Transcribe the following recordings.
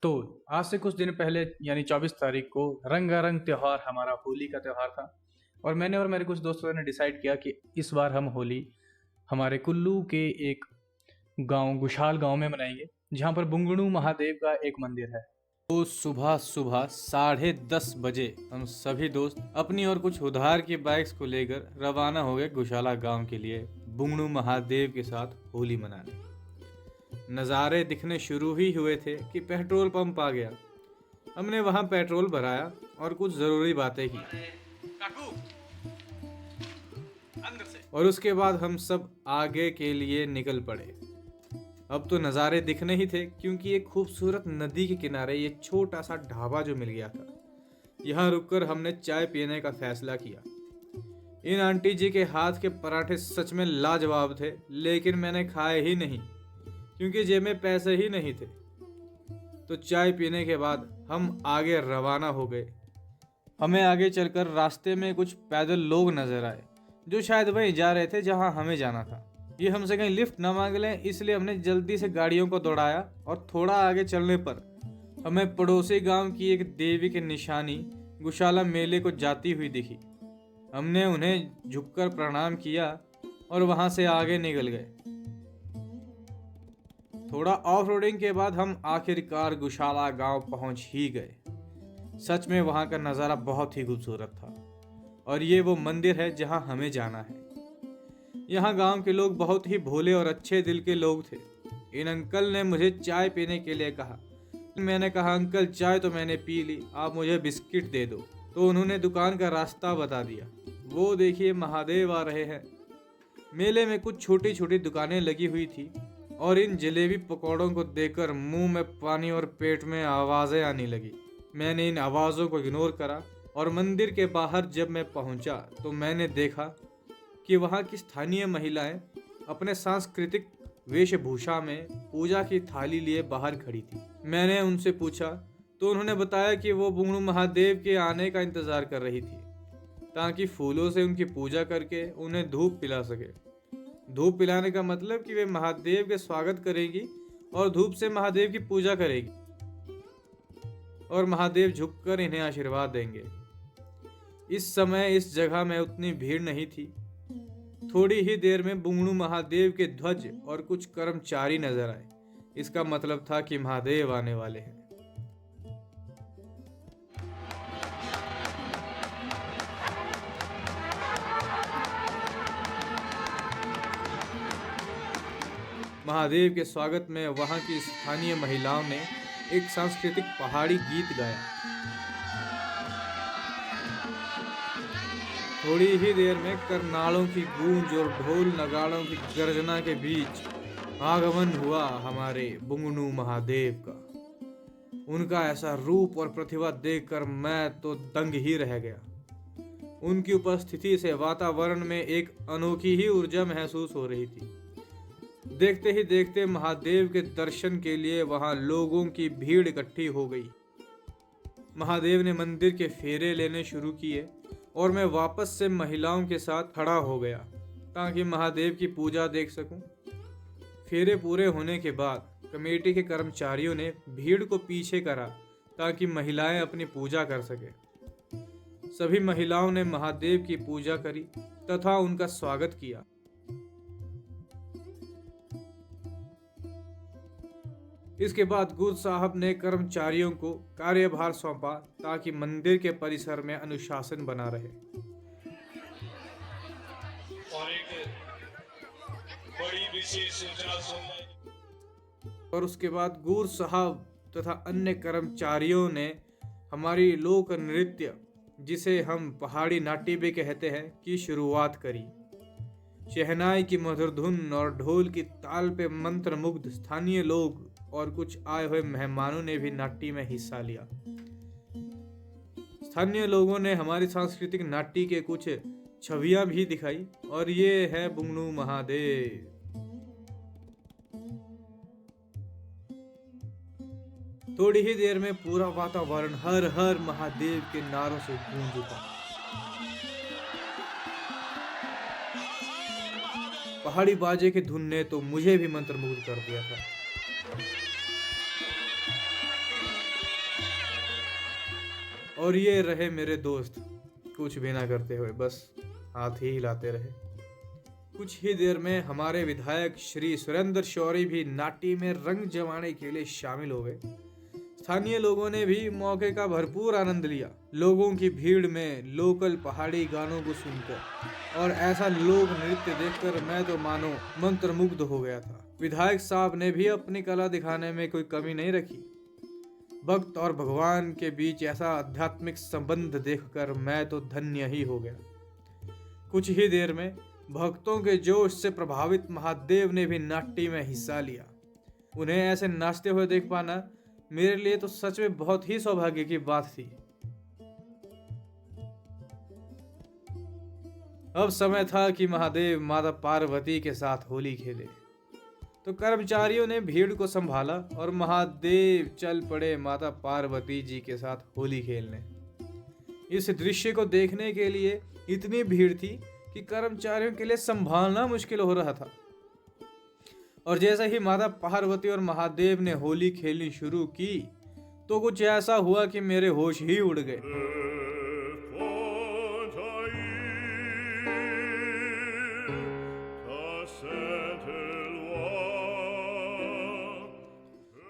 तो आज से कुछ दिन पहले यानी 24 तारीख को रंगारंग त्यौहार हमारा होली का त्यौहार था। और मैंने और मेरे कुछ दोस्तों ने डिसाइड किया कि इस बार हम होली हमारे कुल्लू के एक गांव गुशाल गांव में मनाएंगे, जहां पर बुंगड़ू महादेव का एक मंदिर है। तो सुबह सुबह 10:30 बजे हम सभी दोस्त अपनी और कुछ उधार की बाइक्स को लेकर रवाना हो गए गुशाला गांव के लिए बुंगड़ू महादेव के साथ होली मनाने। नज़ारे दिखने शुरू ही हुए थे कि पेट्रोल पंप आ गया। हमने वहां पेट्रोल भराया और कुछ ज़रूरी बातें की। काकू, अंदर से। और उसके बाद हम सब आगे के लिए निकल पड़े। अब तो नज़ारे दिखने ही थे, क्योंकि एक खूबसूरत नदी के किनारे ये छोटा सा ढाबा जो मिल गया था, यहाँ रुककर हमने चाय पीने का फैसला किया। इन आंटी जी के हाथ के पराठे सच में लाजवाब थे, लेकिन मैंने खाए ही नहीं क्योंकि जेब में पैसे ही नहीं थे। तो चाय पीने के बाद हम आगे रवाना हो गए। हमें आगे चलकर रास्ते में कुछ पैदल लोग नजर आए जो शायद वहीं जा रहे थे जहां हमें जाना था। ये हमसे कहीं लिफ्ट ना मांग लें, इसलिए हमने जल्दी से गाड़ियों को दौड़ाया और थोड़ा आगे चलने पर हमें पड़ोसी गांव की एक देवी की निशानी गुशाला मेले को जाती हुई दिखी। हमने उन्हें झुककर प्रणाम किया और वहां से आगे निकल गए। थोड़ा ऑफ रोडिंग के बाद हम आखिरकार गुशाला गांव पहुंच ही गए। सच में वहां का नज़ारा बहुत ही खूबसूरत था और ये वो मंदिर है जहां हमें जाना है। यहाँ गांव के लोग बहुत ही भोले और अच्छे दिल के लोग थे। इन अंकल ने मुझे चाय पीने के लिए कहा। मैंने कहा, अंकल चाय तो मैंने पी ली, आप मुझे बिस्किट दे दो। तो उन्होंने दुकान का रास्ता बता दिया। वो देखिए महादेव आ रहे हैं। मेले में कुछ छोटी छोटी दुकानें लगी हुई थी और इन जलेबी पकौड़ों को देखकर मुंह में पानी और पेट में आवाज़ें आने लगी। मैंने इन आवाज़ों को इग्नोर करा और मंदिर के बाहर जब मैं पहुंचा तो मैंने देखा कि वहां की स्थानीय महिलाएं अपने सांस्कृतिक वेशभूषा में पूजा की थाली लिए बाहर खड़ी थी। मैंने उनसे पूछा तो उन्होंने बताया कि वो बुंगड़ू महादेव के आने का इंतज़ार कर रही थी ताकि फूलों से उनकी पूजा करके उन्हें धूप पिला सके। धूप पिलाने का मतलब कि वे महादेव के स्वागत करेगी और धूप से महादेव की पूजा करेगी और महादेव झुककर इन्हें आशीर्वाद देंगे। इस समय इस जगह में उतनी भीड़ नहीं थी। थोड़ी ही देर में बुंगड़ू महादेव के ध्वज और कुछ कर्मचारी नजर आए। इसका मतलब था कि महादेव आने वाले हैं। महादेव के स्वागत में वहां की स्थानीय महिलाओं ने एक सांस्कृतिक पहाड़ी गीत गाया। थोड़ी ही देर में करनालों की गूंज और ढोल नगाड़ों की गर्जना के बीच आगमन हुआ हमारे बुंगड़ू महादेव का। उनका ऐसा रूप और प्रतिभा देखकर मैं तो दंग ही रह गया। उनकी उपस्थिति से वातावरण में एक अनोखी ही ऊर्जा महसूस हो रही थी। देखते ही देखते महादेव के दर्शन के लिए वहां लोगों की भीड़ इकट्ठी हो गई। महादेव ने मंदिर के फेरे लेने शुरू किए और मैं वापस से महिलाओं के साथ खड़ा हो गया ताकि महादेव की पूजा देख सकूं। फेरे पूरे होने के बाद कमेटी के कर्मचारियों ने भीड़ को पीछे करा ताकि महिलाएं अपनी पूजा कर सके। सभी महिलाओं ने महादेव की पूजा करी तथा उनका स्वागत किया। इसके बाद गुरु साहब ने कर्मचारियों को कार्यभार सौंपा ताकि मंदिर के परिसर में अनुशासन बना रहे। और एक बड़ी विशेष सूचना सुनना। और उसके बाद गुरु साहब तथा अन्य कर्मचारियों ने हमारी लोक नृत्य, जिसे हम पहाड़ी नाट्य भी कहते हैं, की शुरुआत करी। शहनाई की मधुर धुन और ढोल की ताल पे मंत्रमुग्ध स्थानीय लोग और कुछ आए हुए मेहमानों ने भी नाट्य में हिस्सा लिया। स्थानीय लोगों ने हमारी सांस्कृतिक नाट्य के कुछ छवियां भी दिखाई और ये है बुंगड़ू महादेव। थोड़ी ही देर में पूरा वातावरण हर हर महादेव के नारों से गूंज उठा। पहाड़ी बाजे की धुन ने तो मुझे भी मंत्रमुग्ध कर दिया था। और ये रहे मेरे दोस्त, कुछ भी ना करते हुए बस हाथ ही हिलाते रहे। कुछ ही देर में हमारे विधायक श्री सुरेंद्र शौरी भी नाटी में रंग जमाने के लिए शामिल हो गए। स्थानीय लोगों ने भी मौके का भरपूर आनंद लिया। लोगों की भीड़ में लोकल पहाड़ी गानों को सुनकर और ऐसा लोक नृत्य देखकर मैं तो मानो मंत्रमुग्ध हो गया था। विधायक साहब ने भी अपनी कला दिखाने में कोई कमी नहीं रखी। भक्त और भगवान के बीच ऐसा आध्यात्मिक संबंध देखकर मैं तो धन्य ही हो गया। कुछ ही देर में भक्तों के जोश से प्रभावित महादेव ने भी नाट्य में हिस्सा लिया। उन्हें ऐसे नाचते हुए देख पाना मेरे लिए तो सच में बहुत ही सौभाग्य की बात थी। अब समय था कि महादेव माता पार्वती के साथ होली खेले, तो कर्मचारियों ने भीड़ को संभाला और महादेव चल पड़े माता पार्वती जी के साथ होली खेलने। इस दृश्य को देखने के लिए इतनी भीड़ थी कि कर्मचारियों के लिए संभालना मुश्किल हो रहा था। और जैसे ही माता पार्वती और महादेव ने होली खेलनी शुरू की तो कुछ ऐसा हुआ कि मेरे होश ही उड़ गए।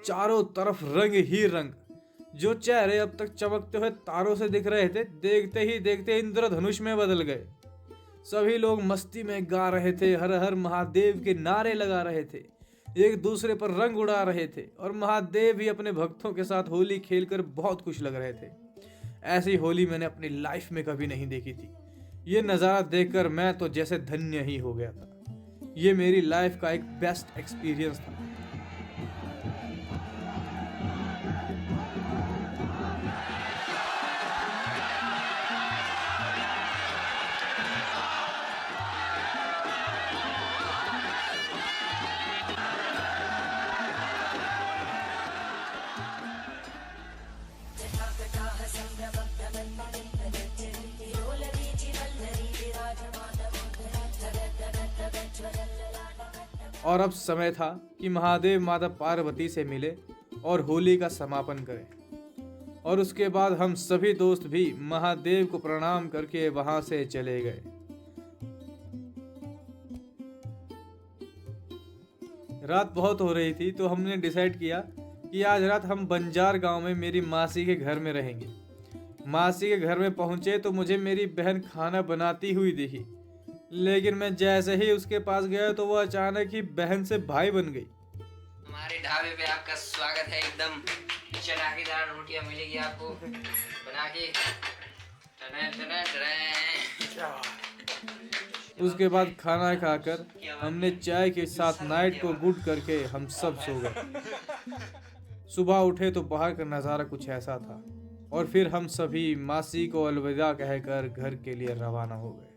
चारों तरफ रंग ही रंग, जो चेहरे अब तक चमकते हुए तारों से दिख रहे थे, देखते ही देखते इंद्रधनुष में बदल गए। सभी लोग मस्ती में गा रहे थे, हर हर महादेव के नारे लगा रहे थे, एक दूसरे पर रंग उड़ा रहे थे और महादेव भी अपने भक्तों के साथ होली खेलकर बहुत खुश लग रहे थे। ऐसी होली मैंने अपनी लाइफ में कभी नहीं देखी थी। ये नज़ारा देखकर मैं तो जैसे धन्य ही हो गया था। ये मेरी लाइफ का एक बेस्ट एक्सपीरियंस था। और अब समय था कि महादेव माता पार्वती से मिले और होली का समापन करें। और उसके बाद हम सभी दोस्त भी महादेव को प्रणाम करके वहां से चले गए। रात बहुत हो रही थी तो हमने डिसाइड किया कि आज रात हम बंजार गांव में मेरी मासी के घर में रहेंगे। मासी के घर में पहुंचे तो मुझे मेरी बहन खाना बनाती हुई दिखी, लेकिन मैं जैसे ही उसके पास गया तो वो अचानक ही बहन से भाई बन गई। हमारे ढाबे पे आपका स्वागत है। एकदम चटाकेदार रोटियां मिलेगी आपको बना के। उसके बाद खाना खाकर हमने चाय के साथ नाइट को गुड करके हम सब सो गए। सुबह उठे तो बाहर का नज़ारा कुछ ऐसा था और फिर हम सभी मासी को अलविदा कहकर घर के लिए रवाना हो गए।